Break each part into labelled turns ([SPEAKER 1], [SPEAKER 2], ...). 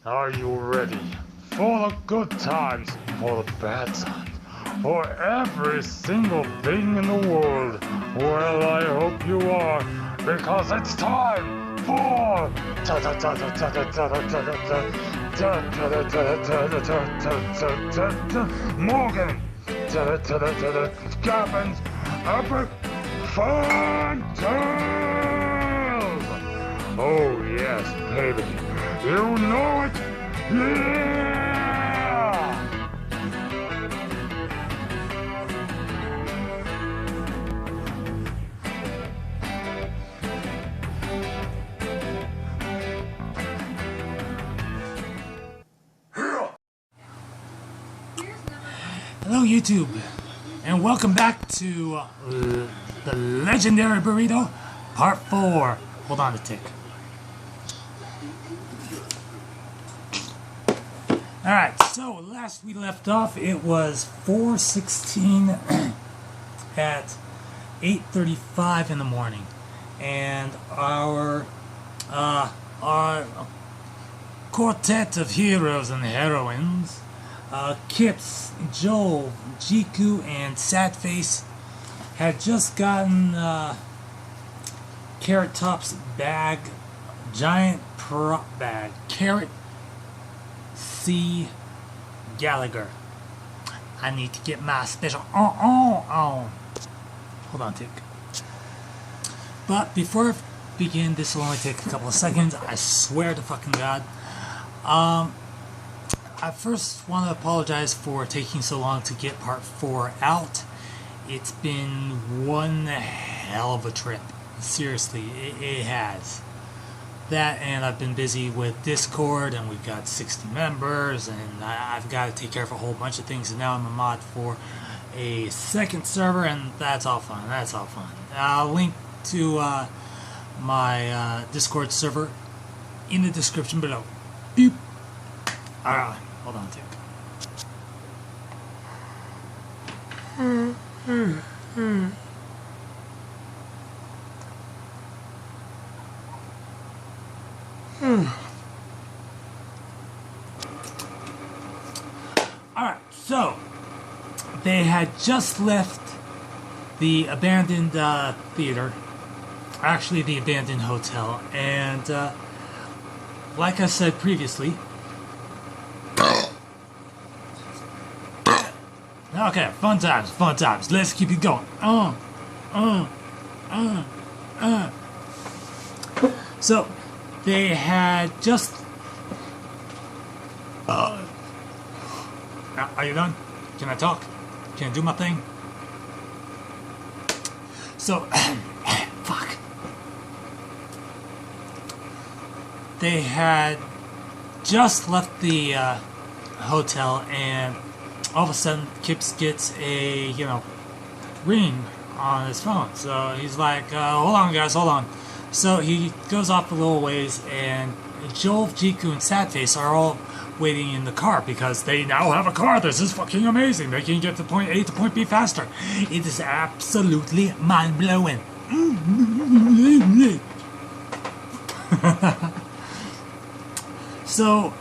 [SPEAKER 1] Are you ready for the good times, for the bad times, for every single thing in the world? Well, I hope you are, because it's time for Morgan, Gavin's Epic Fun Tales! Oh yes, baby. You know it! Yeah!
[SPEAKER 2] Hello YouTube, and welcome back to The Legendary Burrito, Part 4. Hold on a tick. Alright, so last we left off, it was 4:16 at 8:35 in the morning. And our quartet of heroes and heroines, Kips, Jolve, Jihku, and SadFace, had just gotten Carrot Top's bag, giant prop bag, Carrot C. Galligher. I need to get my special on. Hold on, tick. But before I begin, this will only take a couple of seconds. I swear to fucking God. I first want to apologize for taking so long to get part 4 out. It's been one hell of a trip. Seriously, it has. That, and I've been busy with Discord, and we've got 60 members, and I've got to take care of a whole bunch of things, and now I'm a mod for a second server, and that's all fun. That's all fun. I'll link to my Discord server in the description below. Beep. Alright, hold on a tick. Alright, so they had just left the abandoned theater, actually the abandoned hotel, and like I said previously, okay, fun times, let's keep it going. So they had just are you done? Can I talk? Can I do my thing? So fuck. They had just left the hotel, and all of a sudden Kips gets a ring on his phone. So he's like, hold on guys, hold on. So he goes off a little ways, and Jolve, Jihku, and SadFace are all waiting in the car because they now have a car. This is fucking amazing. They can get to point A to point B faster. It is absolutely mind-blowing. So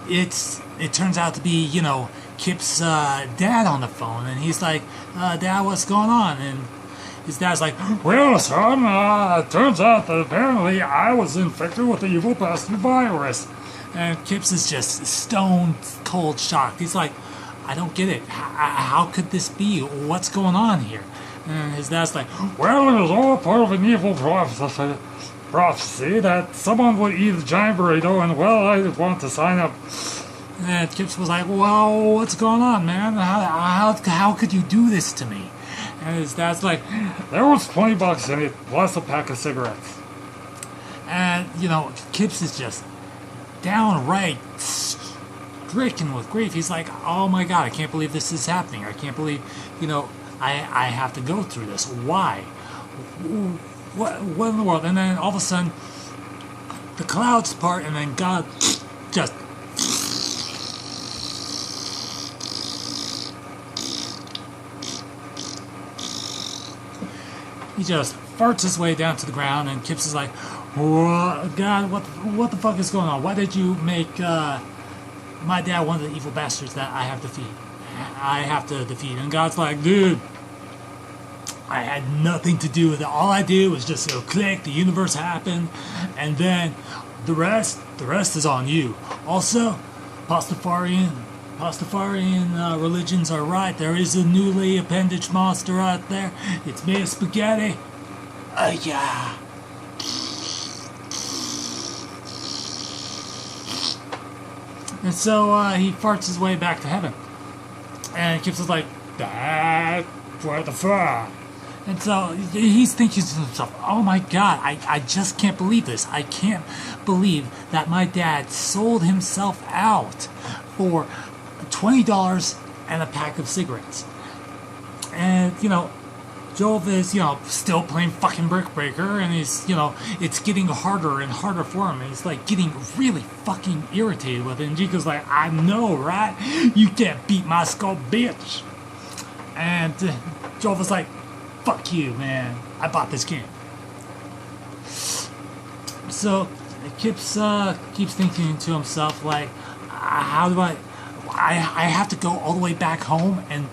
[SPEAKER 2] it turns out to be, Kip's dad on the phone, and he's like, Dad, what's going on? And his dad's like, well, son, it turns out that apparently I was infected with the evil bastard virus. And Kips is just stone cold shocked. He's like, I don't get it. How could this be? What's going on here? And his dad's like, well, it was all part of an evil prophecy that someone would eat a giant burrito, and well, I want to sign up. And Kips was like, well, what's going on, man? How could you do this to me? And his dad's like, there was $20 in it, plus a pack of cigarettes. And, Kips is just downright stricken with grief. He's like, oh my God, I can't believe this is happening. I can't believe, I have to go through this. Why? What in the world? And then all of a sudden, the clouds part, and then God just... He just farts his way down to the ground, and Kips is like, God, what the fuck is going on? Why did you make my dad one of the evil bastards that I have to defeat? And God's like, dude, I had nothing to do with it. All I did was just go click, the universe happened, and then the rest is on you. Also, Pastafarian religions are right. There is a newly appendage monster out there. It's made of spaghetti. Yeah. And so he farts his way back to heaven. And Kips is like, that, what the fuck? And so he's thinking to himself, oh my god, I just can't believe this. I can't believe that my dad sold himself out for $20 and a pack of cigarettes. And, Jolve is, still playing fucking Brick Breaker, and he's, it's getting harder and harder for him, and he's, like, getting really fucking irritated with it, and Jihku's like, I know, right? You can't beat my skull, bitch! And Jolve is like, fuck you, man. I bought this game. So, Kips keeps thinking to himself, like, how do I have to go all the way back home and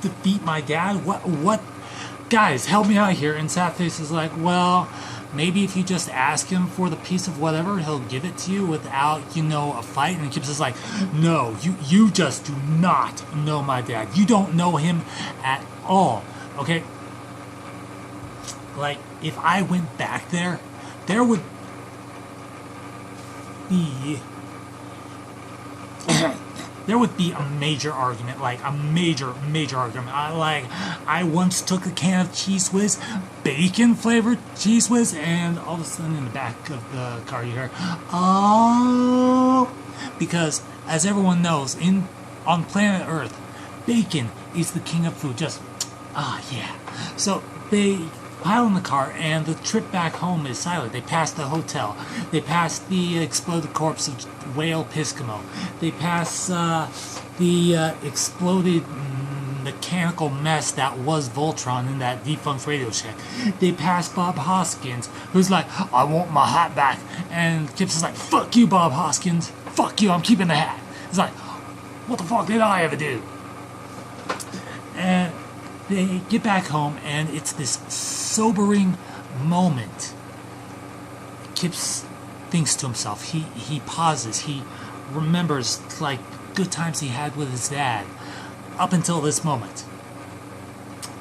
[SPEAKER 2] defeat my dad? What? Guys, help me out here. And SadFace is like, well, maybe if you just ask him for the piece of whatever, he'll give it to you without, a fight. And Kips is like, no, you just do not know my dad. You don't know him at all. Okay? Like, if I went back there would be there would be a major argument, like a major argument. I once took a can of Cheese Whiz, bacon flavored Cheese Whiz, and all of a sudden in the back of the car you hear, oh, because as everyone knows, on planet Earth, bacon is the king of food. Just, yeah. So they pile in the car, and the trip back home is silent. They pass the hotel. They pass the exploded corpse of Whale Piscamo. They pass the exploded mechanical mess that was Voltron in that defunct Radio Shack. They pass Bob Hoskins, who's like, I want my hat back. And Kips is like, fuck you, Bob Hoskins. Fuck you, I'm keeping the hat. He's like, what the fuck did I ever do? And they get back home, and it's this sobering moment. Kips thinks to himself. He pauses. He remembers, like, good times he had with his dad up until this moment.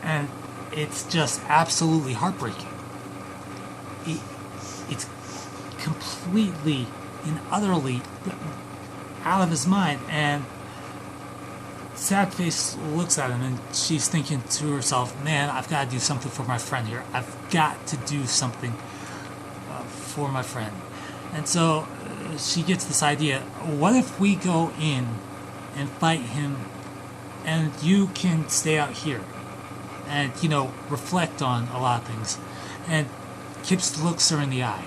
[SPEAKER 2] And it's just absolutely heartbreaking. It's completely and utterly out of his mind, and SadFace looks at him, and she's thinking to herself, man, I've got to do something for my friend here. I've got to do something for my friend. And so she gets this idea, what if we go in and fight him, and you can stay out here and, reflect on a lot of things. And Kips looks her in the eye.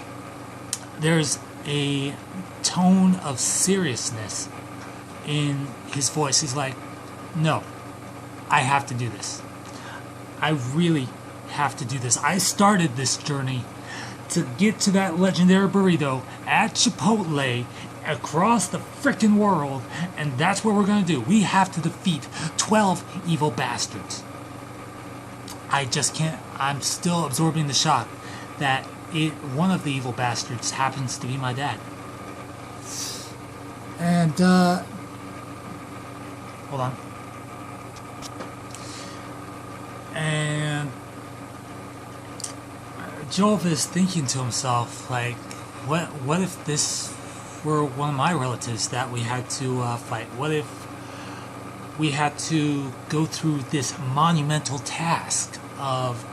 [SPEAKER 2] There's a tone of seriousness in his voice. He's like, no, I have to do this. I really have to do this. I started this journey to get to that legendary burrito at Chipotle across the frickin' world, and that's what we're gonna do. We have to defeat 12 evil bastards. I just can't. I'm still absorbing the shock that one of the evil bastards happens to be my dad. And, hold on. And Jolve is thinking to himself, like, what if this were one of my relatives that we had to fight? What if we had to go through this monumental task of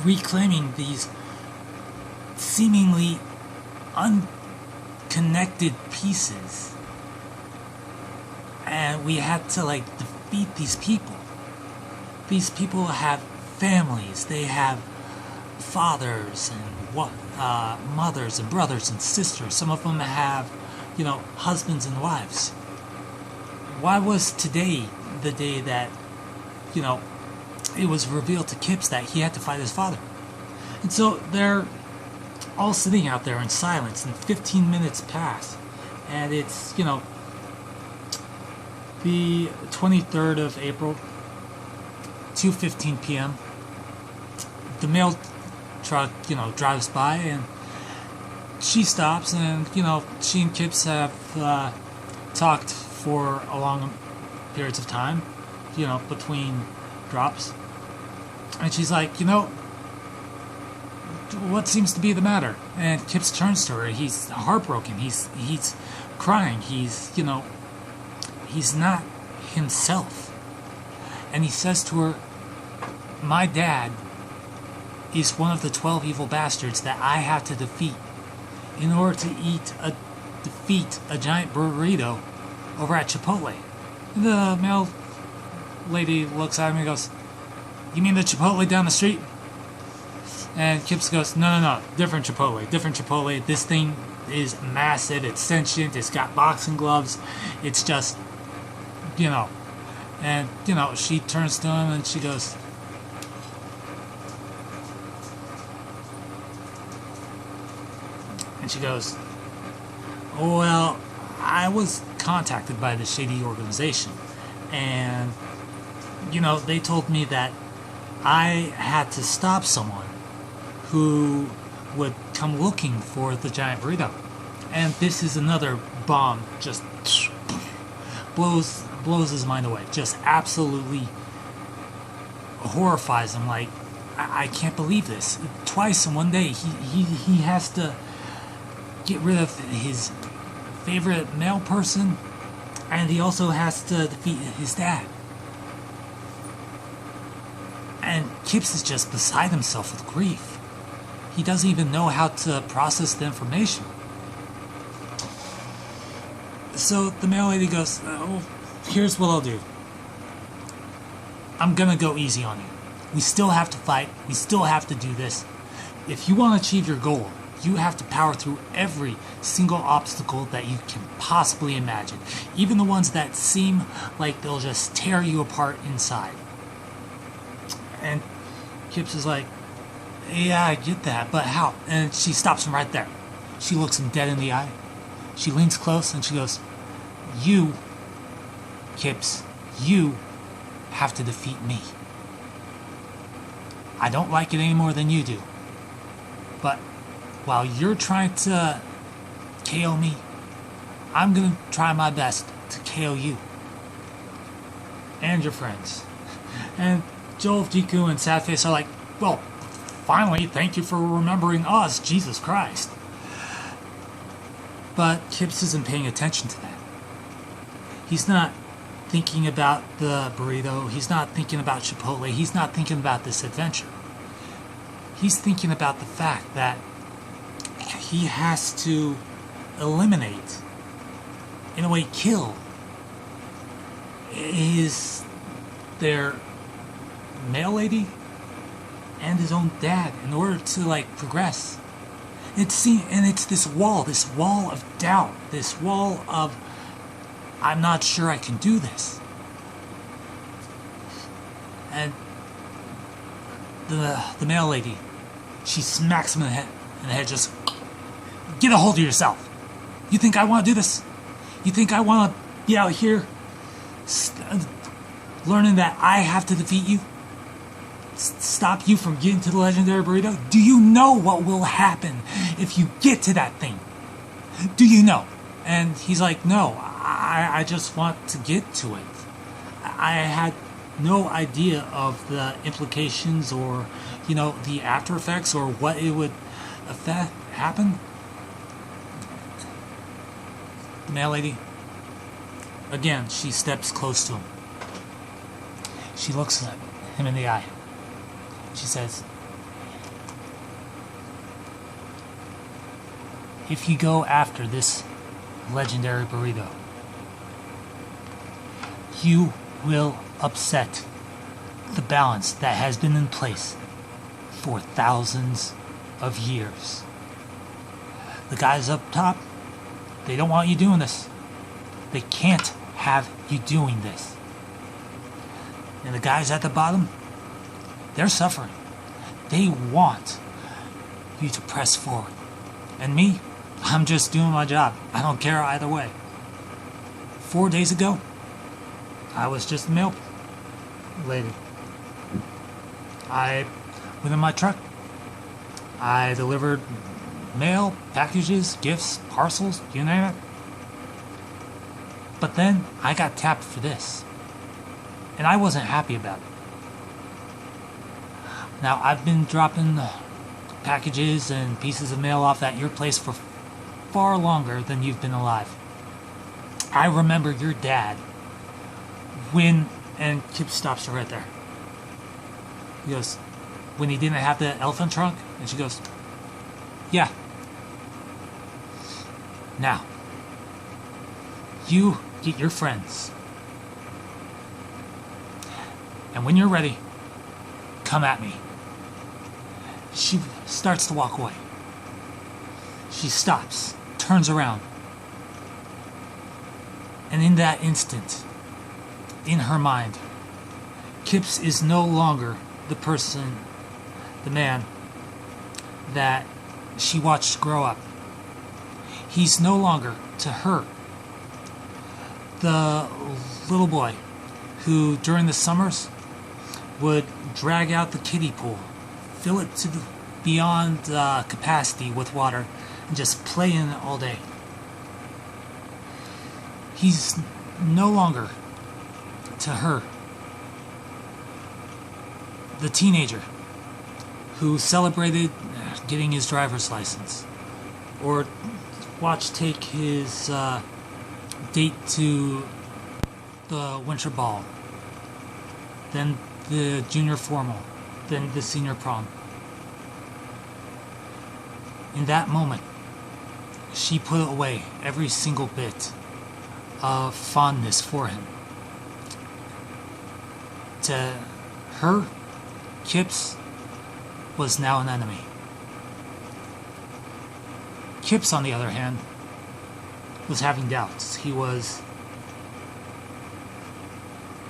[SPEAKER 2] reclaiming these seemingly unconnected pieces, and we had to, like, defeat these people? These people have families, they have fathers and mothers and brothers and sisters. Some of them have, husbands and wives. Why was today the day that, it was revealed to Kips that he had to fight his father? And so they're all sitting out there in silence, and 15 minutes pass. And it's, you know, the 23rd of April, 2:15 p.m. The mail truck, you know, drives by, and she stops, and, you know, she and Kips have talked for a long periods of time, you know, between drops. And she's like, you know, what seems to be the matter? And Kips turns to her. He's heartbroken. He's crying. He's, you know, he's not himself. And he says to her, my dad is one of the 12 evil bastards that I have to defeat in order to defeat a giant burrito over at Chipotle. And the mail lady looks at him and goes, you mean the Chipotle down the street? And Kips goes, no, different Chipotle. This thing is massive, it's sentient, it's got boxing gloves, it's just, you know. And, you know, she turns to him and she goes, well, I was contacted by the shady organization, and, you know, they told me that I had to stop someone who would come looking for the giant burrito. And this is another bomb, just blows his mind away, just absolutely horrifies him. Like, I can't believe this. Twice in one day, he has to get rid of his favorite male person, and he also has to defeat his dad. And Kips is just beside himself with grief. He doesn't even know how to process the information. So the mail lady goes, oh, here's what I'll do. I'm gonna go easy on you. We still have to fight. We still have to do this. If you want to achieve your goal, you have to power through every single obstacle that you can possibly imagine. Even the ones that seem like they'll just tear you apart inside. And Kips is like, yeah, I get that, but how? And she stops him right there. She looks him dead in the eye. She leans close and she goes, you, Kips, you have to defeat me. I don't like it any more than you do. But while you're trying to KO me, I'm going to try my best to KO you. And your friends. And Jolve, Jihku, and SadFace are like, well, finally, thank you for remembering us, Jesus Christ. But Kips isn't paying attention to that. He's not thinking about the burrito. He's not thinking about Chipotle. He's not thinking about this adventure. He's thinking about the fact that he has to eliminate, in a way kill, their mail lady and his own dad in order to, like, progress. It's this wall of doubt, this wall of, I'm not sure I can do this. And the mail lady, she smacks him in the head, just, get a hold of yourself. You think I want to do this? You think I want to be out here learning that I have to defeat you? Stop you from getting to the legendary burrito? Do you know what will happen if you get to that thing? Do you know? And he's like, no, I just want to get to it. I had no idea of the implications or, you know, the after effects or what it would happen. The mail lady, again, she steps close to him. She looks at him in the eye. She says, if you go after this legendary burrito, you will upset the balance that has been in place for thousands of years. The guys up top, they don't want you doing this. They can't have you doing this. And the guys at the bottom, they're suffering. They want you to press forward. And me, I'm just doing my job. I don't care either way. 4 days ago, I was just a mail lady. I went in my truck. I delivered mail, packages, gifts, parcels, you name it. But then I got tapped for this. And I wasn't happy about it. Now, I've been dropping packages and pieces of mail off at your place for far longer than you've been alive. I remember your dad when, and Kips stops her right there. He goes, when he didn't have the elephant trunk? And she goes, yeah. Now, you get your friends. And when you're ready, come at me. She starts to walk away. She stops, turns around. And in that instant, in her mind, Kips is no longer the person, the man that she watched grow up. He's no longer, to her, the little boy who, during the summers, would drag out the kiddie pool, fill it to the beyond capacity with water, and just play in it all day. He's no longer, to her, the teenager who celebrated getting his driver's license, or watched take his date to the winter ball, then the junior formal, then the senior prom. In that moment, she put away every single bit of fondness for him. To her, Kips was now an enemy. Kips, on the other hand, was having doubts. He was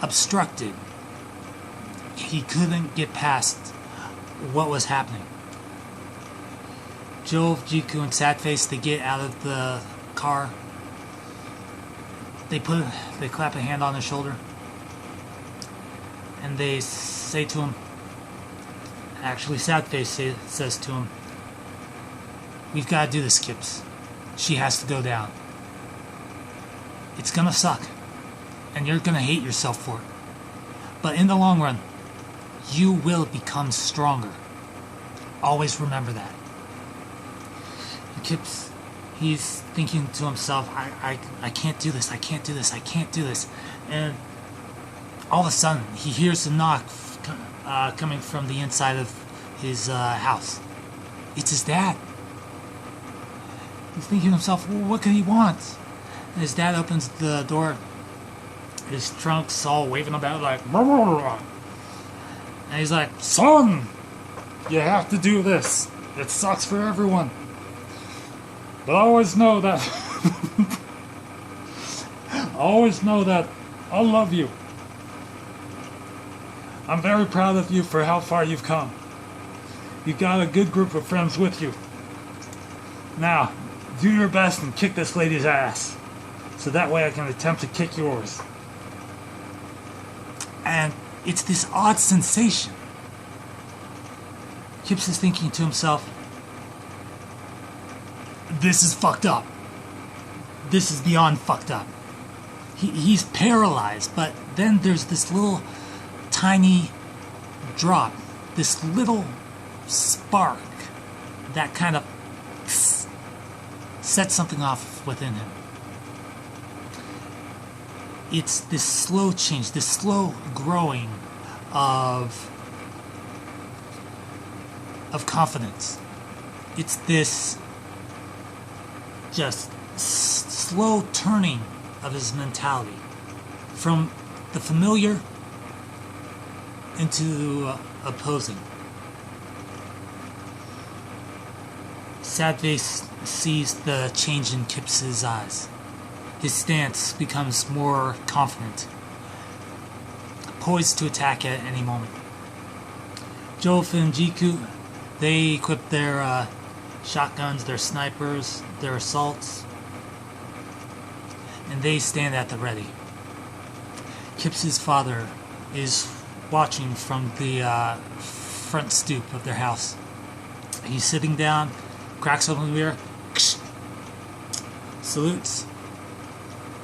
[SPEAKER 2] obstructed. He couldn't get past what was happening. Jolve, Jihku, and SadFace, they get out of the car. They clap a hand on his shoulder. And they say to him, actually SadFace says to him, we've got to do this, Kips. She has to go down. It's gonna suck. And you're gonna hate yourself for it. But in the long run, you will become stronger. Always remember that. And Kips, he's thinking to himself, I can't do this, I can't do this, I can't do this. And all of a sudden, he hears a knock coming from the inside of his house. It's his dad. He's thinking to himself, well, what could he want? And his dad opens the door. His trunk's all waving about like, blah, blah, blah. And he's like, son, you have to do this. It sucks for everyone. But always know that, I love you. I'm very proud of you for how far you've come. You got a good group of friends with you. Now, do your best and kick this lady's ass, so that way I can attempt to kick yours. And it's this odd sensation. Kips is thinking to himself, this is fucked up. This is beyond fucked up. He's paralyzed, but then there's this little tiny drop, this little spark that kind of sets something off within him. It's this slow change, this slow growing of confidence. It's this just slow turning of his mentality from the familiar into opposing. SadFace sees the change in Kips's eyes. His stance becomes more confident, poised to attack at any moment. Jolve and Jihku, they equip their shotguns, their snipers, their assaults, and they stand at the ready. Kips's father is watching from the front stoop of their house. He's sitting down, cracks open the beer, salutes,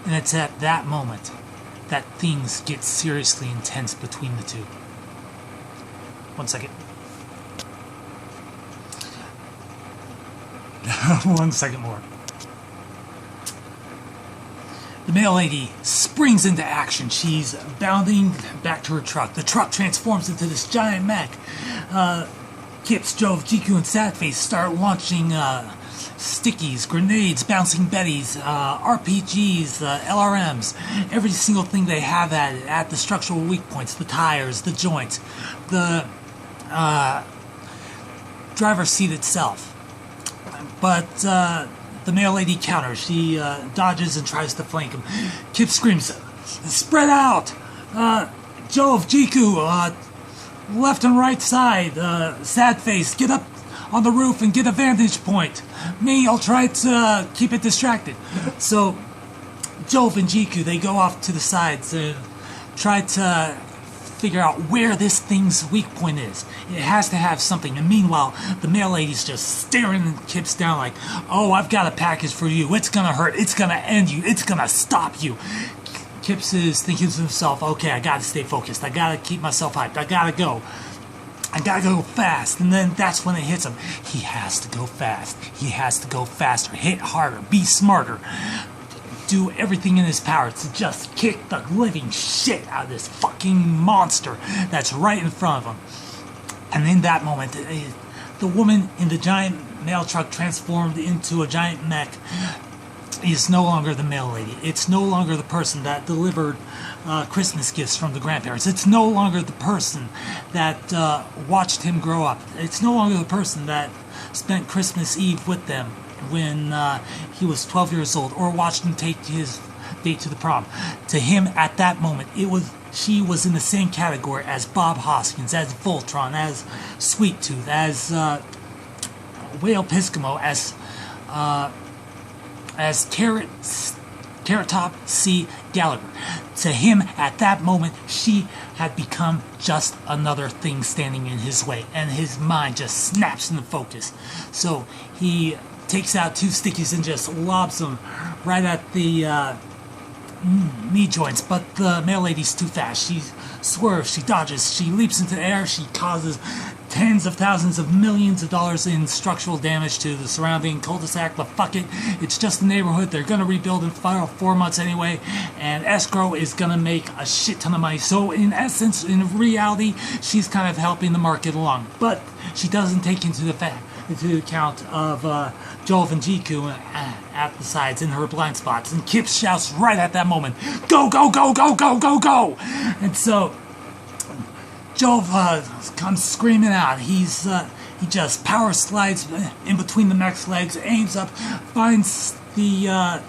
[SPEAKER 2] and it's at that moment that things get seriously intense between the two. 1 second. 1 second more. The mail lady springs into action. She's bounding back to her truck. The truck transforms into this giant mech. Kips, Jolve, Jihku, and SadFace start launching stickies, grenades, bouncing betties, RPGs, LRMs, every single thing they have at the structural weak points, the tires, the joints, the driver's seat itself. But the mail lady counters. She dodges and tries to flank him. Kip screams, "Spread out! Jolve, Jihku, left and right side. SadFace, get up on the roof and get a vantage point. Me, I'll try to keep it distracted." So Jolve and Jihku, they go off to the sides and try to figure out where this thing's weak point is. It has to have something. And meanwhile, the mail lady's just staring Kips down like, "Oh, I've got a package for you. It's gonna hurt. It's gonna end you. It's gonna stop you." Kips is thinking to himself, "Okay, I gotta stay focused. I gotta keep myself hyped. I gotta go fast." And then that's when it hits him. He has to go fast. He has to go faster. Hit harder. Be smarter. Do everything in his power to just kick the living shit out of this fucking monster that's right in front of him. And in that moment, the woman in the giant mail truck transformed into a giant mech is no longer the mail lady. It's no longer the person that delivered Christmas gifts from the grandparents. It's no longer the person that watched him grow up. It's no longer the person that spent Christmas Eve with them when he was 12 years old, or watched him take his date to the prom. To him, at that moment, she was in the same category as Bob Hoskins, as Voltron, as Sweet Tooth, as Whale Piscamo, as Carrot Top C. Galligher. To him, at that moment, she had become just another thing standing in his way, and his mind just snaps into focus. So he takes out 2 stickies and just lobs them right at the knee joints, but the mail lady's too fast. She swerves, she dodges, she leaps into the air, she causes tens of thousands of millions of dollars in structural damage to the surrounding cul-de-sac, but fuck it, it's just the neighborhood. They're gonna rebuild in 4 months anyway, and escrow is gonna make a shit ton of money. So in essence, in reality, she's kind of helping the market along, but she doesn't take into account of Jolve and Jihku at the sides in her blind spots. And Kip shouts right at that moment, "Go, go, go, go, go, go, go!" And so Jolve comes screaming out. He just power slides in between the mech's legs, aims up, finds the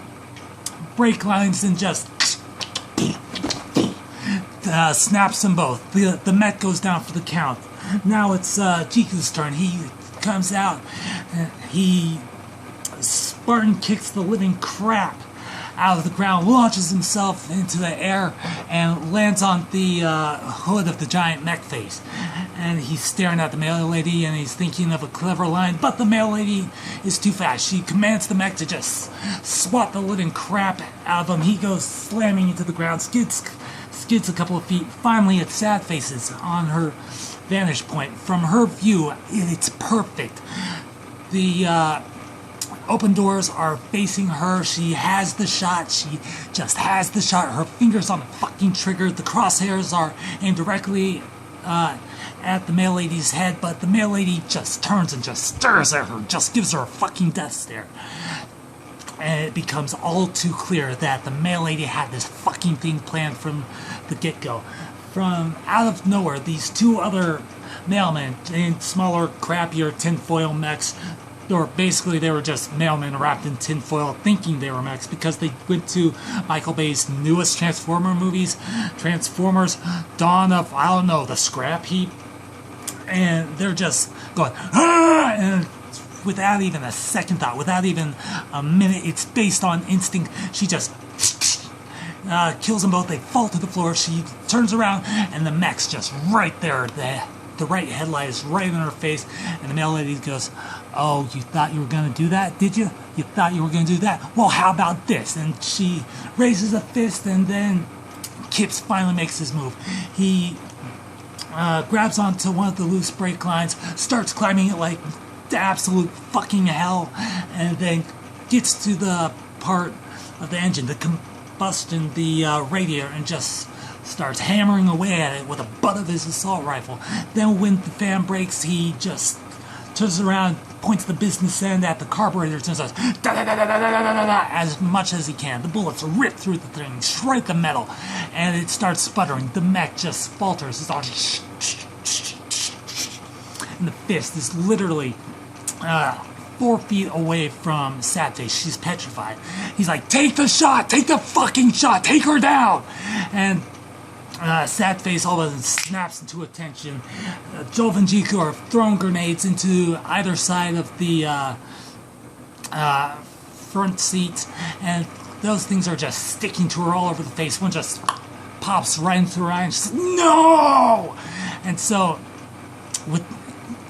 [SPEAKER 2] brake lines, and just snaps them both. The mech goes down for the count. Now it's Jiku's turn. He comes out. He Spartan kicks the living crap out of the ground, launches himself into the air, and lands on the hood of the giant mech face. And he's staring at the mail lady, and he's thinking of a clever line, but the mail lady is too fast. She commands the mech to just swat the living crap out of him. He goes slamming into the ground, skids a couple of feet. Finally, it's SadFace's on her vantage point. From her view, it's perfect. The open doors are facing her. She has the shot. She just has the shot. Her fingers on the fucking trigger. The crosshairs are aimed directly at the mail lady's head, but the mail lady just turns and just stares at her, just gives her a fucking death stare. And it becomes all too clear that the mail lady had this fucking thing planned from the get-go. From out of nowhere, these 2 other mailmen in smaller, crappier tinfoil mechs, or basically they were just mailmen wrapped in tinfoil thinking they were mechs because they went to Michael Bay's newest Transformer movies, Transformers, Dawn of, I don't know, the Scrap Heap, and they're just going, "Ah!" and without even a second thought, without even a minute. It's based on instinct. She just kills them both. They fall to the floor. She turns around, and the mech's just right there. The right headlight is right in her face, and the mail lady goes, "Oh, you thought you were going to do that, did you? You thought you were going to do that? Well, how about this?" And she raises a fist, and then Kips finally makes his move. He grabs onto one of the loose brake lines, starts climbing it like the absolute fucking hell, and then gets to the part of the engine, the combustion, the radiator, and just starts hammering away at it with the butt of his assault rifle. Then when the fan breaks, he just turns around, points the business end at the carburetor, and starts as much as he can. The bullets rip through the thing, strike the metal, and it starts sputtering. The mech just falters. It's all and the fist is literally 4 feet away from SadFace. She's petrified. He's like, "Take the shot! Take the fucking shot! Take her down!" And SadFace all of a sudden snaps into attention. Jolve and Jihku are throwing grenades into either side of the front seat, and those things are just sticking to her all over the face. One just pops right into her eye, and she's like, "No!" And so, with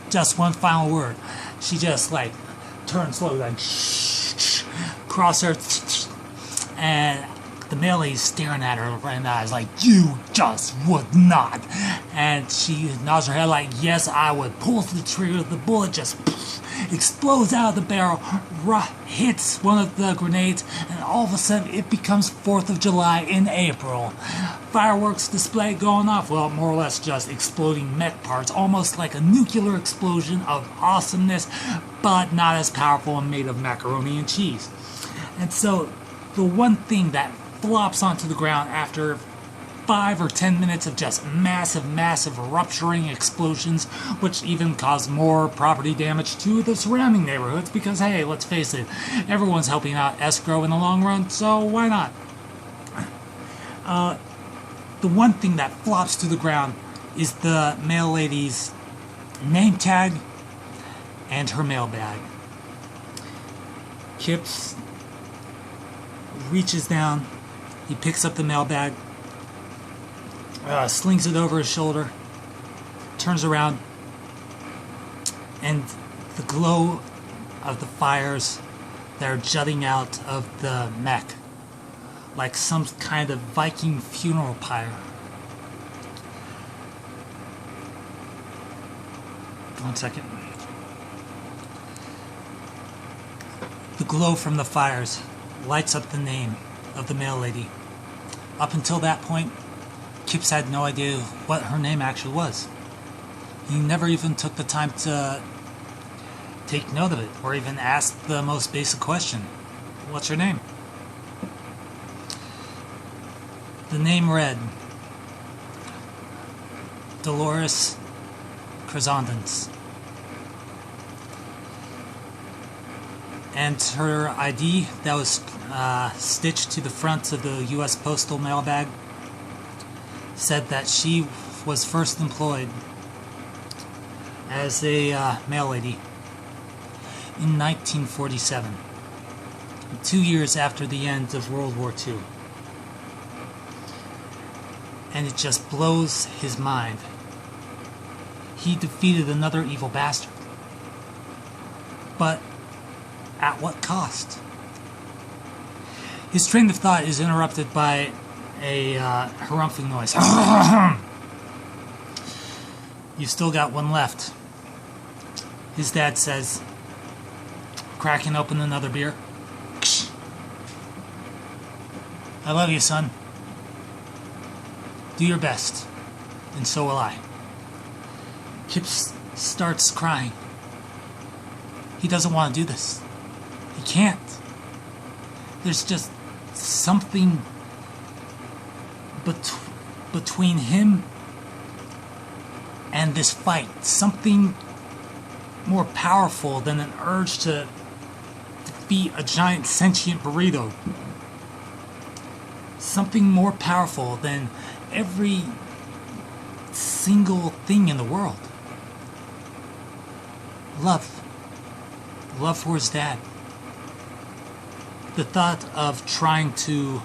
[SPEAKER 2] just one final word, she just like turns slowly, like cross her, and the male lady's staring at her right in the eyes like, "You just would not." And she nods her head like, "Yes, I would." Pulls the trigger, the bullet just explodes out of the barrel, hits one of the grenades, and all of a sudden it becomes 4th of July in April. Fireworks display going off, well, more or less just exploding mech parts, almost like a nuclear explosion of awesomeness, but not as powerful and made of macaroni and cheese. And so the one thing that flops onto the ground after 5 or 10 minutes of just massive rupturing explosions, which even cause more property damage to the surrounding neighborhoods, because hey, let's face it, everyone's helping out escrow in the long run, so why not? The one thing that flops to the ground is the mail lady's name tag and her mail bag. Kips reaches down, he picks up the mail bag, slings it over his shoulder, turns around, and the glow of the fires that are jutting out of the mech, like some kind of Viking funeral pyre. One second. The glow from the fires lights up the name of the mail lady. Up until that point, Kips had no idea what her name actually was. He never even took the time to take note of it, or even ask the most basic question. What's her name? The name read Dolores Crescendens. And her ID that was stitched to the front of the U.S. postal mailbag said that she was first employed as a mail lady in 1947, 2 years after the end of World War II. And it just blows his mind. He defeated another evil bastard. But at what cost? His train of thought is interrupted by a harumphing noise. You've still got one left. His dad says, cracking open another beer. I love you, son. Do your best, and so will I. Kips starts crying. He doesn't want to do this. He can't. There's just something between him and this fight. Something more powerful than an urge to defeat a giant sentient burrito. Something more powerful than every single thing in the world. Love. love for his dad. The thought of trying to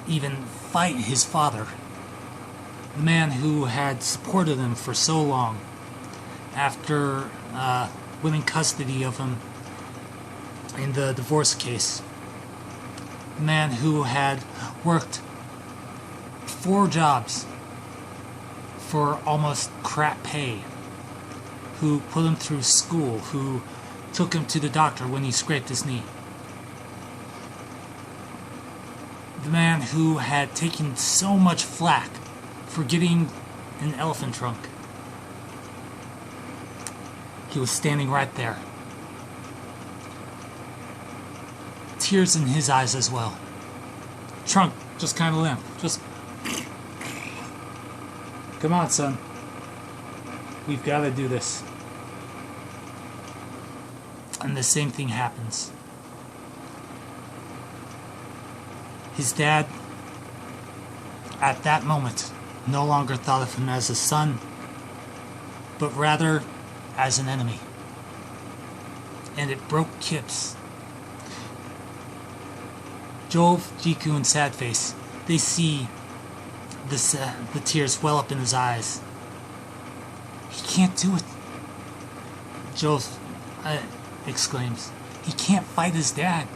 [SPEAKER 2] even fight his father, the man who had supported him for so long, after winning custody of him in the divorce case, the man who had worked 4 jobs for almost crap pay, who put him through school, who took him to the doctor when he scraped his knee. The man who had taken so much flack for getting an elephant trunk. He was standing right there. Tears in his eyes as well. Trunk just kind of limp. Just, come on, son. We've got to do this. And the same thing happens. His dad, at that moment, no longer thought of him as a son, but rather as an enemy. And it broke Kips. Jolve, Jihku, and SadFace, they see the tears well up in his eyes. He can't do it. Jolve exclaims, he can't fight his dad.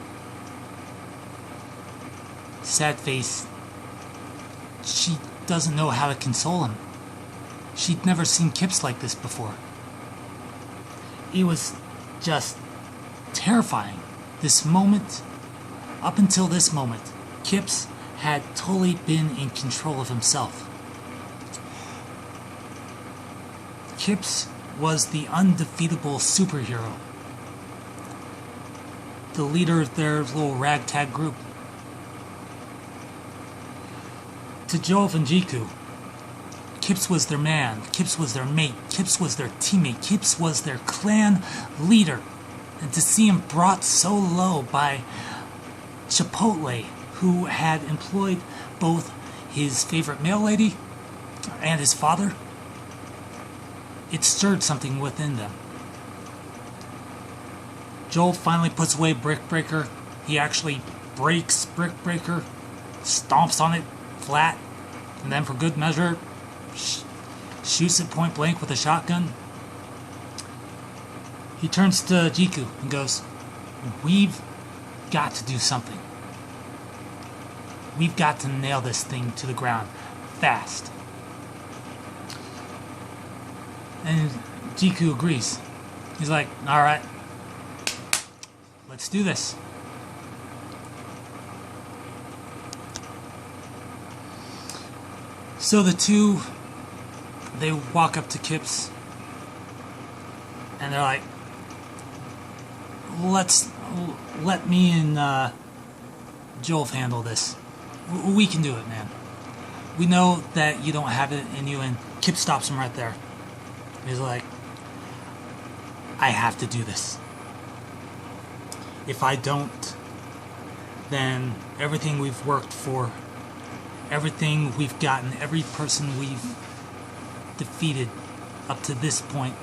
[SPEAKER 2] SadFace, she doesn't know how to console him. She'd never seen Kips like this before. It was just terrifying. This moment, up until this moment, Kips had totally been in control of himself. Kips was the undefeatable superhero, the leader of their little ragtag group. To Jolve and Jihku, Kips was their man, Kips was their mate, Kips was their teammate, Kips was their clan leader. And to see him brought so low by Chipotle, who had employed both his favorite mail lady and his father, it stirred something within them. Joel finally puts away Brick Breaker. He actually breaks Brick Breaker, stomps on it flat, and then for good measure, shoots it point blank with a shotgun. He turns to Jihku and goes, "We've got to do something. We've got to nail this thing to the ground fast." And Jihku agrees. He's like, "Alright, let's do this." So the two, they walk up to Kips and they're like, let me and Jolve handle this. We can do it, man. We know that you don't have it in you. And Kips stops him right there. He's like, "I have to do this. If I don't, then everything we've worked for, everything we've gotten, every person we've defeated up to this point,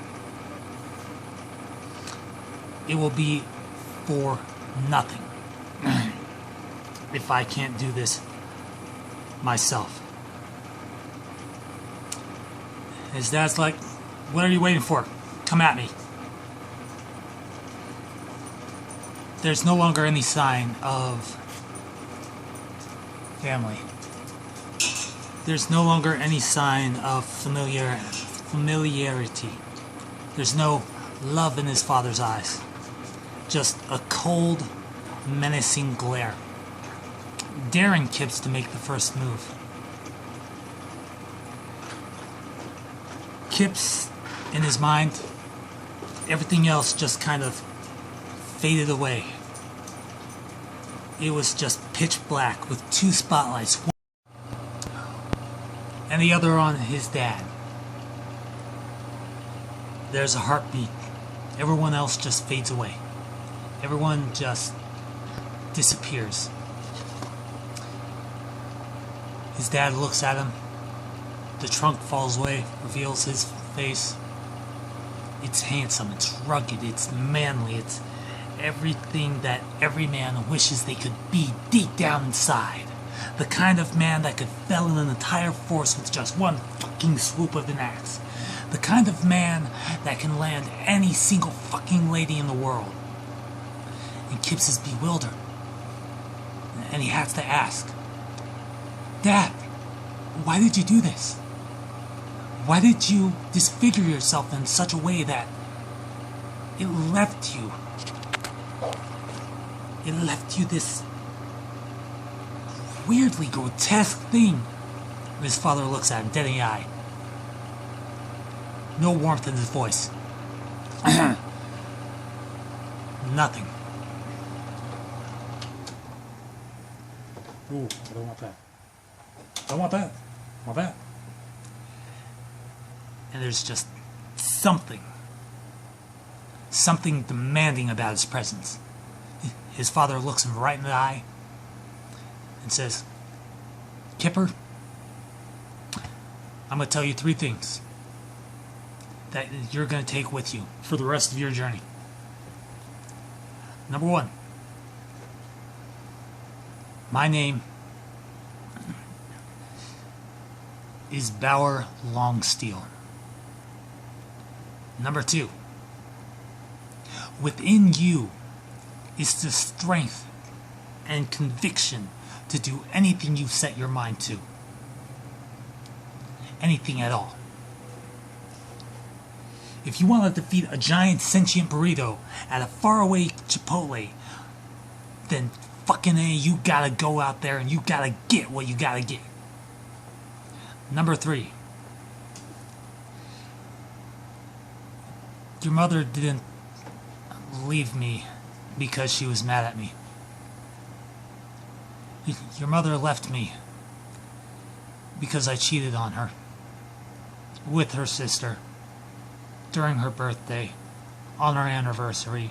[SPEAKER 2] it will be for nothing if I can't do this myself." His dad's like, "What are you waiting for? Come at me." There's no longer any sign of family. There's no longer any sign of familiarity. There's no love in his father's eyes. Just a cold, menacing glare, daring Kips to make the first move. Kips, in his mind, everything else just kind of faded away. It was just pitch black with 2 spotlights, one and the other on his dad. There's a heartbeat. Everyone else just fades away. Everyone just disappears. His dad looks at him. The trunk falls away, reveals his face. It's handsome, it's rugged, it's manly, it's everything that every man wishes they could be deep down inside. The kind of man that could fell an entire force with just one fucking swoop of an axe. The kind of man that can land any single fucking lady in the world. And Kips is bewildered. And he has to ask, Dad, why did you do this? Why did you disfigure yourself in such a way that it left you this weirdly grotesque thing? His father looks at him dead in the eye. No warmth in his voice. Nothing. Ooh, I don't want that. I want that. I want that. And there's just something demanding about his presence. His father looks him right in the eye and says, Kipper, I'm going to tell you 3 things that you're going to take with you for the rest of your journey. Number 1, my name is Bauer Longsteel. Number 2, within you is the strength and conviction to do anything you set your mind to. Anything at all. If you want to defeat a giant sentient burrito at a faraway Chipotle, then fucking A, you gotta go out there and you gotta get what you gotta get. Number 3, your mother didn't leave me because she was mad at me. Your mother left me because I cheated on her with her sister during her birthday, on our anniversary,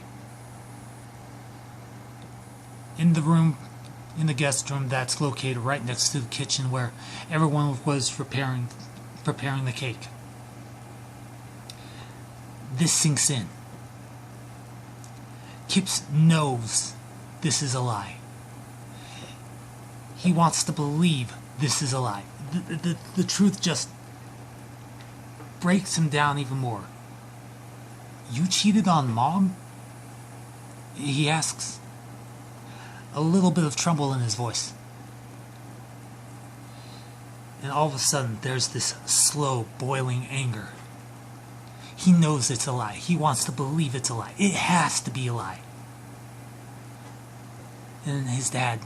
[SPEAKER 2] in the guest room that's located right next to the kitchen where everyone was preparing the cake. This sinks in. Kips knows this is a lie. He wants to believe this is a lie. The truth just breaks him down even more. You cheated on Mom? He asks, a little bit of tremble in his voice. And all of a sudden, there's this slow, boiling anger. He knows it's a lie. He wants to believe it's a lie. It has to be a lie. And his dad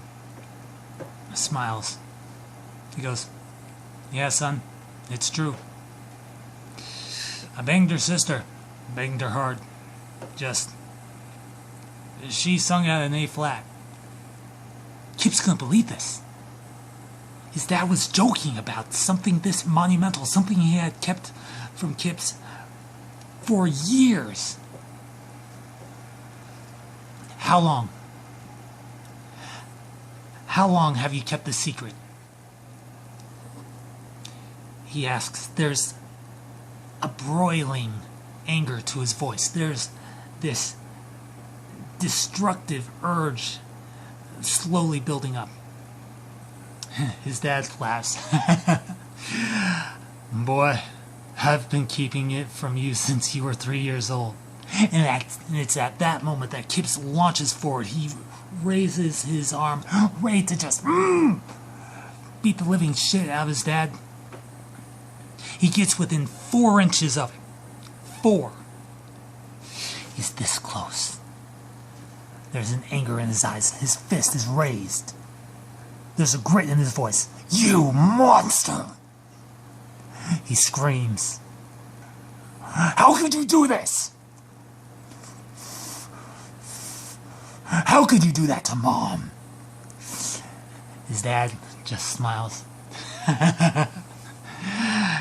[SPEAKER 2] smiles. He goes, yeah, son, it's true. I banged her sister. Banged her hard. She sung at an A flat. Kips couldn't believe this. His dad was joking about something this monumental, something he had kept from Kips for years. How long? How long have you kept this secret? He asks. There's a broiling anger to his voice. There's this destructive urge slowly building up. His dad laughs. Boy, I've been keeping it from you since you were 3 years old. And it's at that moment that Kips launches forward. He raises his arm, ready to just beat the living shit out of his dad. He gets within 4 inches of it. 4. He's this close. There's an anger in his eyes. His fist is raised. There's a grit in his voice. You monster! He screams. How could you do this? How could you do that to Mom? His dad just smiles.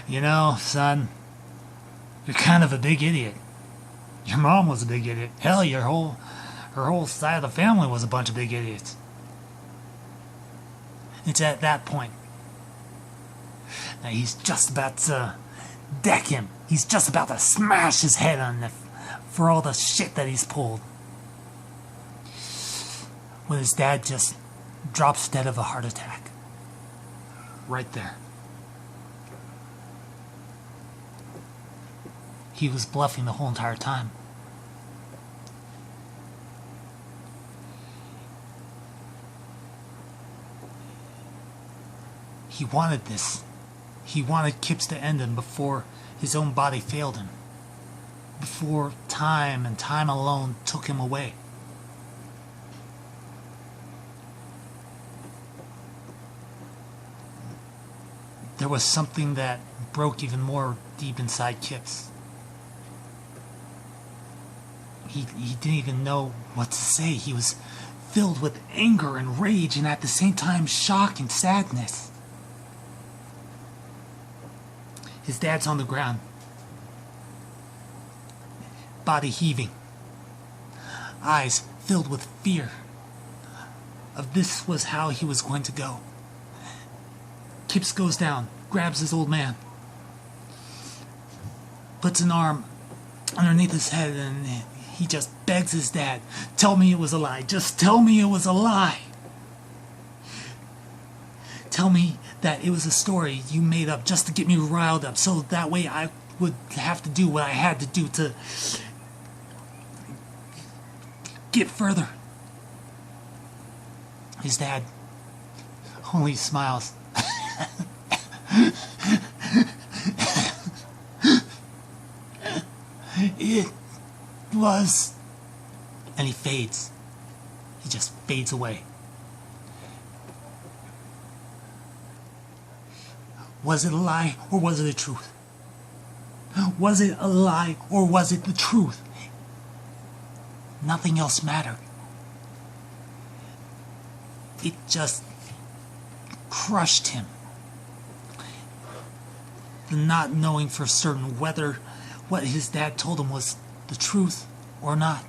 [SPEAKER 2] You know, son, you're kind of a big idiot. Your mom was a big idiot. Hell, her whole side of the family was a bunch of big idiots. It's at that point that he's just about to deck him. He's just about to smash his head on for all the shit that he's pulled. When his dad just drops dead of a heart attack. Right there. He was bluffing the whole entire time. He wanted this. He wanted Kips to end him before his own body failed him. Before time and time alone took him away. There was something that broke even more deep inside Kips. He didn't even know what to say. He was filled with anger and rage and at the same time shock and sadness. His dad's on the ground. Body heaving. Eyes filled with fear. Of this was how he was going to go. Kips goes down, grabs his old man. Puts an arm underneath his head and he just begs his dad, tell me it was a lie. Just tell me it was a lie. Tell me that it was a story you made up just to get me riled up so that way I would have to do what I had to do to get further. His dad only smiles. It was... And he fades. He just fades away. Was it a lie or was it the truth? Was it a lie or was it the truth? Nothing else mattered. It just crushed him. The not knowing for certain whether what his dad told him was the truth or not.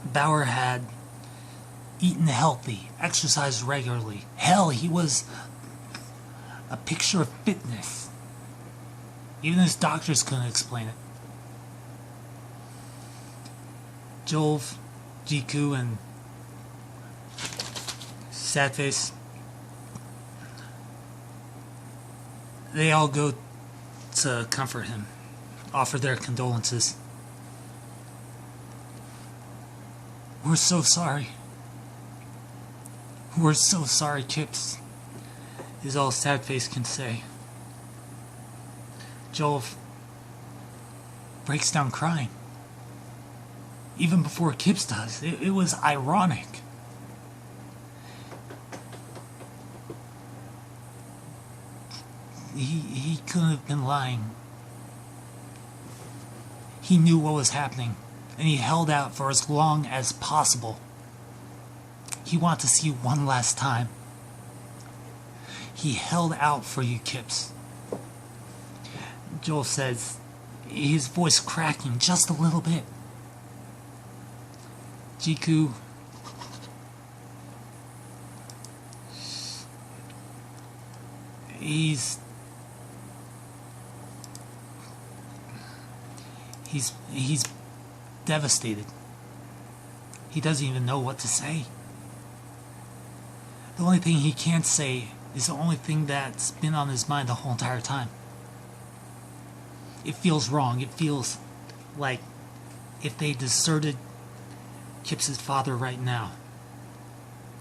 [SPEAKER 2] Bauer had eaten healthy, exercised regularly. Hell, he was a picture of fitness. Even his doctors couldn't explain it. Jolve, Jihku, and SadFace, they all go to comfort him, offer their condolences. We're so sorry. We're so sorry, Kips, is all SadFace can say. Jolve breaks down crying. Even before Kips does. It was ironic. He couldn't have been lying. He knew what was happening, and he held out for as long as possible. He wanted to see you one last time. He held out for you, Kips. Joel says, his voice cracking just a little bit. Jihku, he's devastated. He doesn't even know what to say. The only thing he can't say is the only thing that's been on his mind the whole entire time. It feels wrong. It feels like if they deserted Kips' father right now,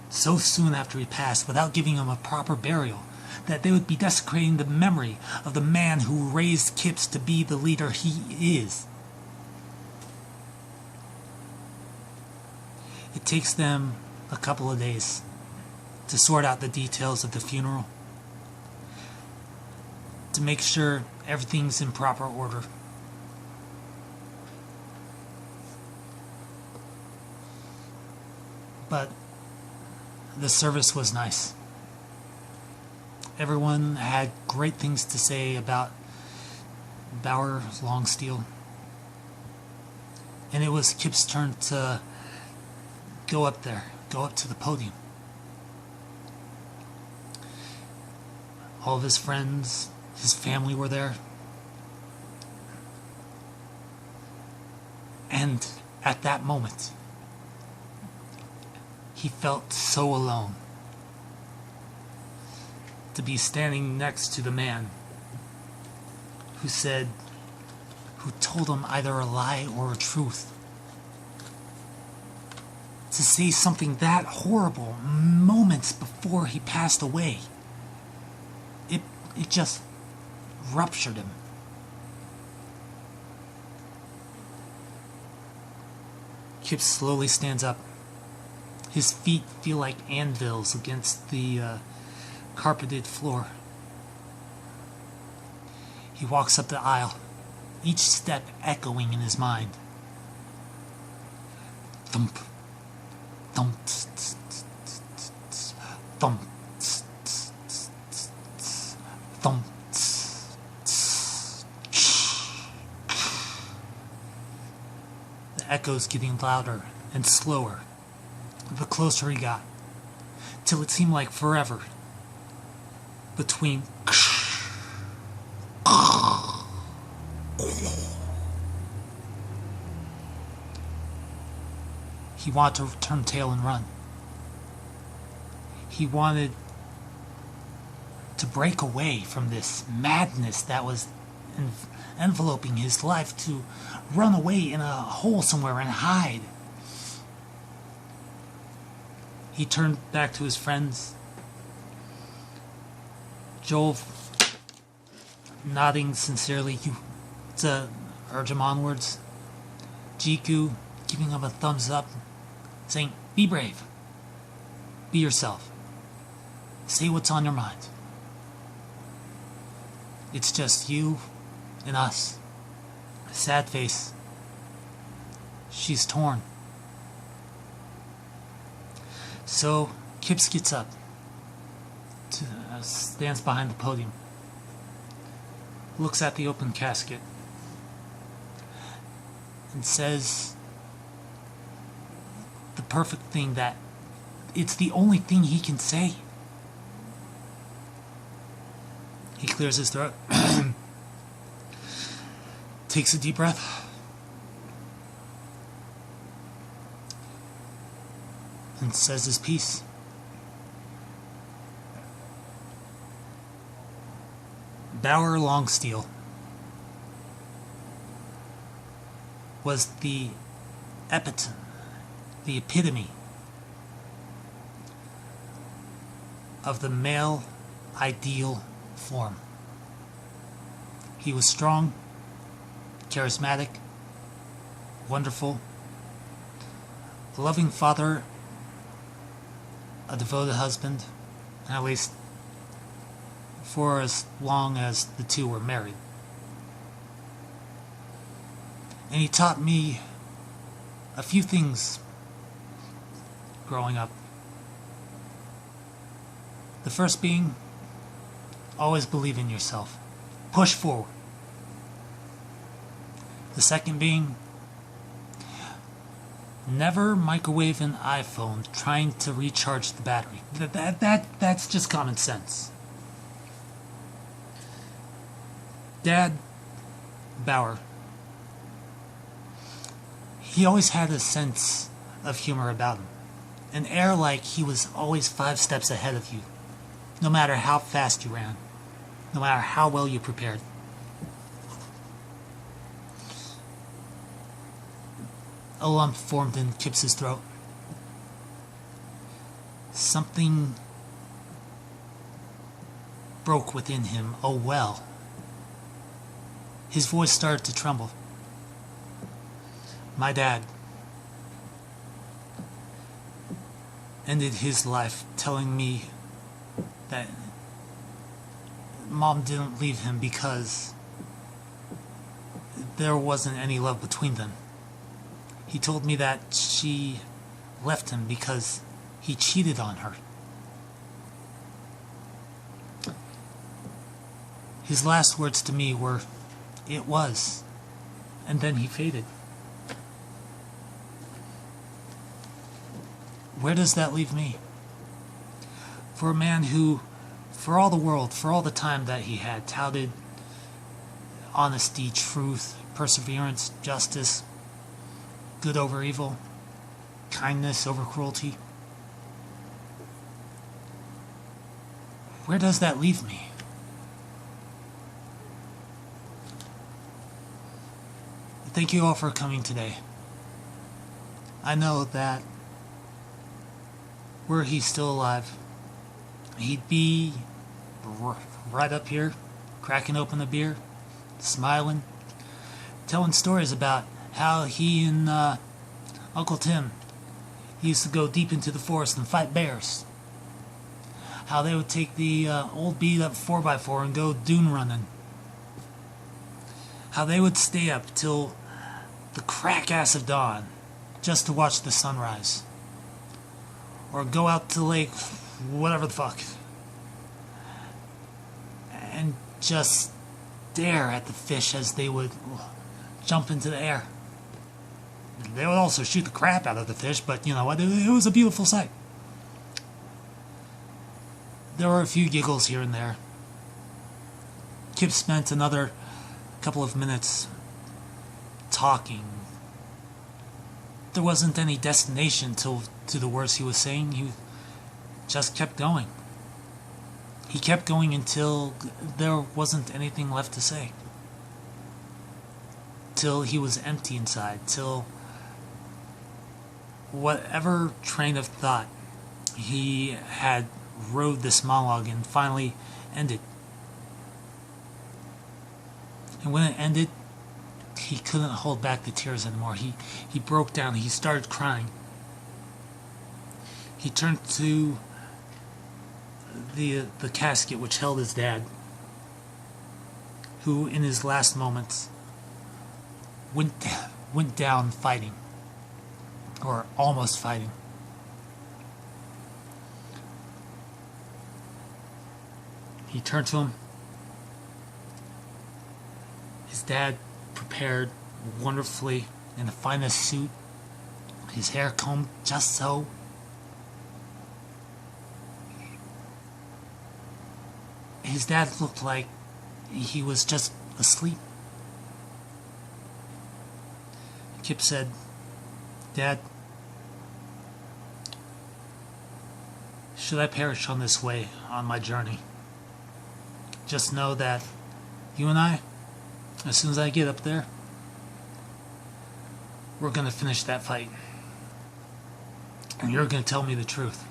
[SPEAKER 2] so soon after he passed, without giving him a proper burial, that they would be desecrating the memory of the man who raised Kips to be the leader he is. It takes them a couple of days to sort out the details of the funeral, to make sure everything's in proper order. But the service was nice. Everyone had great things to say about Bauer Longsteel. And it was Kip's turn to go up to the podium. All of his friends, his family were there. And at that moment, he felt so alone. To be standing next to the man who told him either a lie or a truth. To say something that horrible moments before he passed away. It just ruptured him. Kips slowly stands up. His feet feel like anvils against the carpeted floor. He walks up the aisle, each step echoing in his mind. Thump, thump, thump, thump. The echoes getting louder and slower the closer he got, till it seemed like forever between he wanted to turn tail and run. He wanted to break away from this madness that was enveloping his life, to run away in a hole somewhere and hide. He turned back to his friends. Jolve, nodding sincerely to urge him onwards. Jihku giving him a thumbs up, saying, "Be brave. Be yourself. Say what's on your mind. It's just you and us. SadFace. She's torn." So Kips gets up, stands behind the podium, looks at the open casket, and says the perfect thing that it's the only thing he can say. He clears his throat, takes a deep breath, and says his piece. Bower Longsteel was the epitome, the epitome of the male ideal form. He was strong, charismatic, wonderful, a loving father, a devoted husband, at least for as long as the two were married. And he taught me a few things growing up. The first being, always believe in yourself. Push forward. The second being, never microwave an iPhone trying to recharge the battery. That's just common sense. Dad, Bower, he always had a sense of humor about him. An air like he was always 5 steps ahead of you, no matter how fast you ran, no matter how well you prepared. A lump formed in Kips's throat. Something broke within him, a well. His voice started to tremble. My dad ended his life telling me that Mom didn't leave him because there wasn't any love between them. He told me that she left him because he cheated on her. His last words to me were, "It was," and then he faded. Where does that leave me? For a man who for all the world, for all the time that he had touted honesty, truth, perseverance, justice, good over evil, kindness over cruelty. Where does that leave me? Thank you all for coming today. I know that were he still alive, he'd be right up here, cracking open a beer, smiling, telling stories about how he and Uncle Tim used to go deep into the forest and fight bears. How they would take the old beat-up 4x4 and go dune running. How they would stay up till the crack-ass of dawn just to watch the sunrise. Or go out to the lake, whatever the fuck, and just stare at the fish as they would jump into the air. They would also shoot the crap out of the fish, but you know what, it was a beautiful sight. There were a few giggles here and there. Kip spent another couple of minutes talking. There wasn't any destination to the words he was saying. He just kept going. He kept going until there wasn't anything left to say. Till he was empty inside. Till whatever train of thought he had rode this monologue and finally ended. And when it ended, he couldn't hold back the tears anymore. He broke down. He started crying. He turned to the casket which held his dad, who in his last moments went down fighting, or almost fighting. He turned to him. His dad, prepared wonderfully in the finest suit, his hair combed just so. His dad looked like he was just asleep. Kip said, "Dad, should I perish on this way, on my journey, just know that you and I, as soon as I get up there, we're going to finish that fight. And you're going to tell me the truth.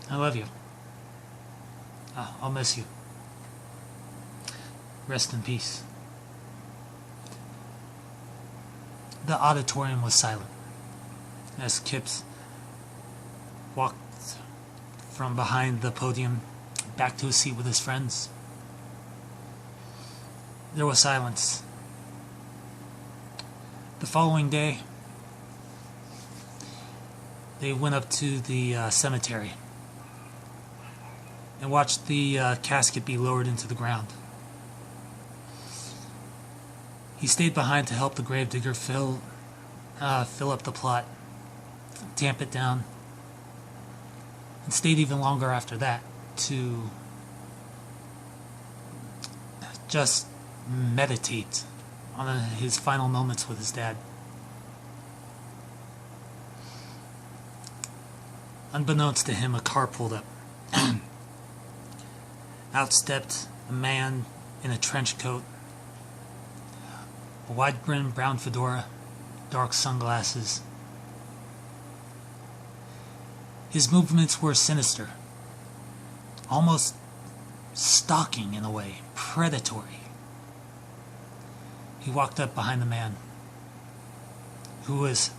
[SPEAKER 2] I love you. I'll miss you. Rest in peace." The auditorium was silent as Kips walked from behind the podium back to his seat with his friends. There was silence. The following day, they went up to the cemetery and watched the casket be lowered into the ground. He stayed behind to help the gravedigger fill up the plot, tamp it down, and stayed even longer after that to just meditate on his final moments with his dad. Unbeknownst to him, a car pulled up. Out stepped a man in a trench coat, a wide-brimmed brown fedora, dark sunglasses. His movements were sinister, almost stalking in a way, predatory. He walked up behind the man, who was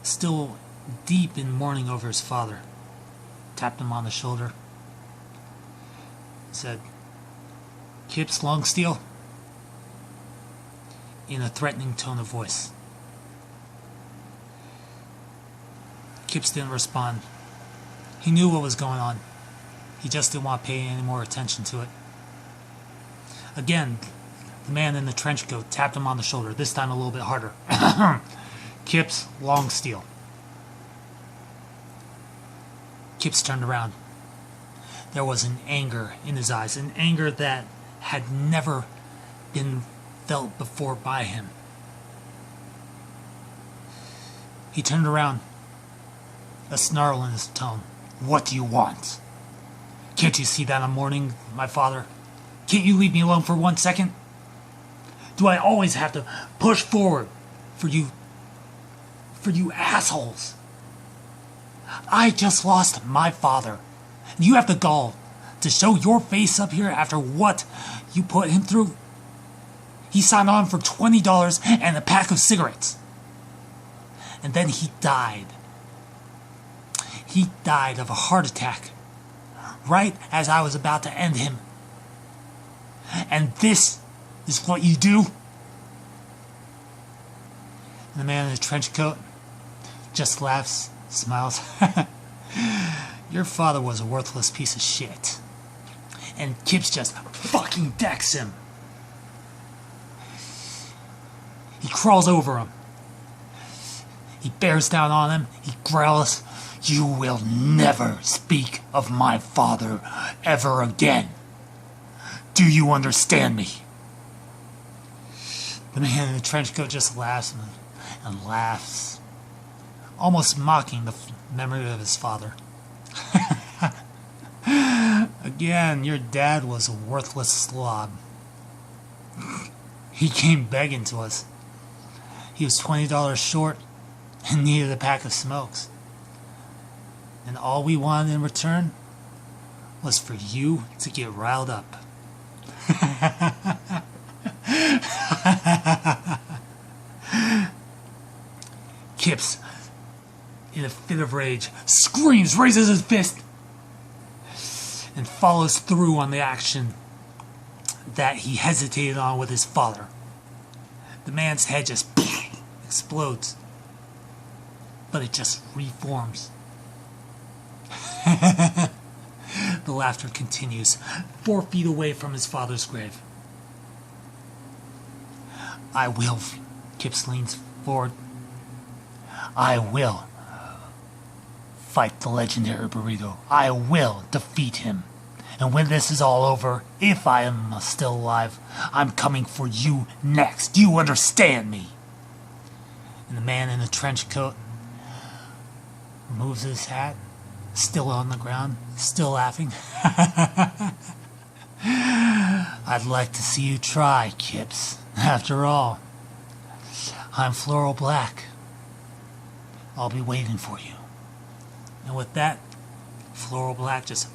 [SPEAKER 2] still deep in mourning over his father, tapped him on the shoulder, said, "Kips Longsteel," in a threatening tone of voice. Kips didn't respond. He knew what was going on. He just didn't want to pay any more attention to it. Again, the man in the trench coat tapped him on the shoulder, this time a little bit harder. "Kips Longsteel." Kips turned around. there was an anger in his eyes, an anger that had never been felt before by him. He turned around, a snarl in his tone. "What do you want? Can't you see that I'm mourning my father? Can't you leave me alone for 1 second? Do I always have to push forward for you assholes? I just lost my father. You have the gall to show your face up here after what you put him through? He signed on for $20 and a pack of cigarettes. And then he died. He died of a heart attack, right as I was about to end him. And this is what you do?" And the man in the trench coat just laughs, smiles. "Your father was a worthless piece of shit." And Kips just fucking decks him. He crawls over him. He bears down on him. He growls, "You will never speak of my father ever again. Do you understand me?" The man in the trench coat just laughs and laughs, almost mocking the memory of his father. "Again, your dad was a worthless slob. He came begging to us. He was $20 short and needed a pack of smokes. And all we wanted in return was for you to get riled up." Kips, in a fit of rage, screams, raises his fist, and follows through on the action that he hesitated on with his father. The man's head just explodes, but it just reforms. The laughter continues, 4 feet away from his father's grave. "I will," Kips leans forward. "I will fight the legendary Burrito. I will defeat him. And when this is all over, if I am still alive, I'm coming for you next. Do you understand me?" And the man in the trench coat removes his hat, still on the ground, still laughing. "I'd like to see you try, Kips. After all, I'm Floral Black. I'll be waiting for you." And with that, Floral Black just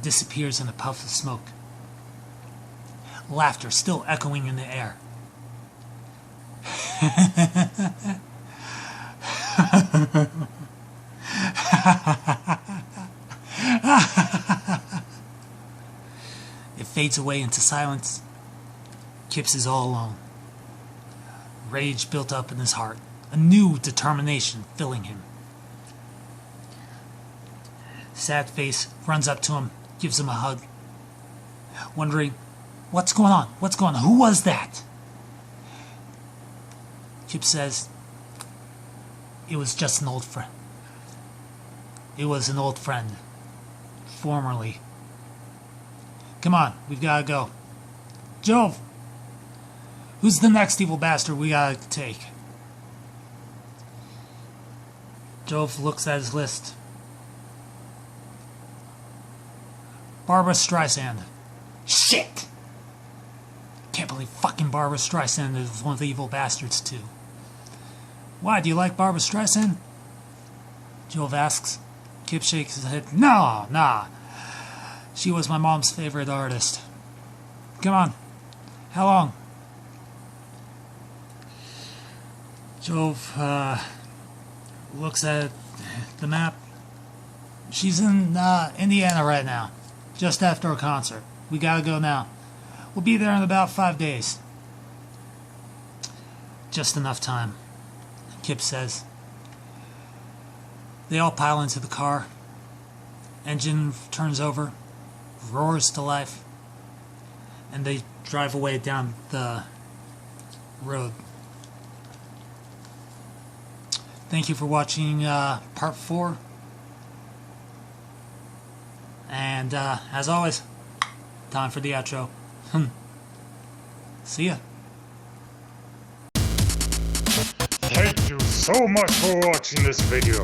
[SPEAKER 2] disappears in a puff of smoke. Laughter still echoing in the air. It fades away into silence. Kips is all alone. Rage built up in his heart, a new determination filling him. SadFace runs up to him, gives him a hug, wondering, what's going on? What's going on? Who was that? Kips says, "It was just an old friend. It was an old friend. Formerly. Come on, we've got to go. Jolve, who's the next evil bastard we got to take?" Jolve looks at his list. Barbara Streisand. Shit! Can't believe fucking Barbara Streisand is one of the evil bastards too. "Why, do you like Barbara Streisand?" Jolve asks. Kip shakes his head. "No, nah. She was my mom's favorite artist. Come on. How long?" Jolve looks at the map. "She's in Indiana right now, just after a concert. We gotta go now. We'll be there in about 5 days." "Just enough time," Kip says. They all pile into the car. Engine turns over, roars to life, and they drive away down the road. Thank you for watching part 4. And as always, time for the outro. See ya.
[SPEAKER 1] Thank you so much for watching this video.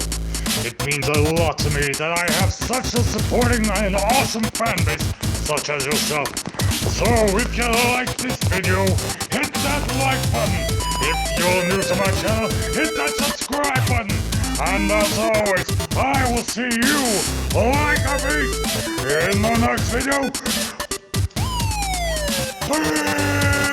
[SPEAKER 1] It means a lot to me that I have such a supporting and awesome fan base such as yourself. So if you like this video, hit that like button. If you're new to my channel, hit that subscribe button. And as always, I will see you like a beast in the next video. Peace!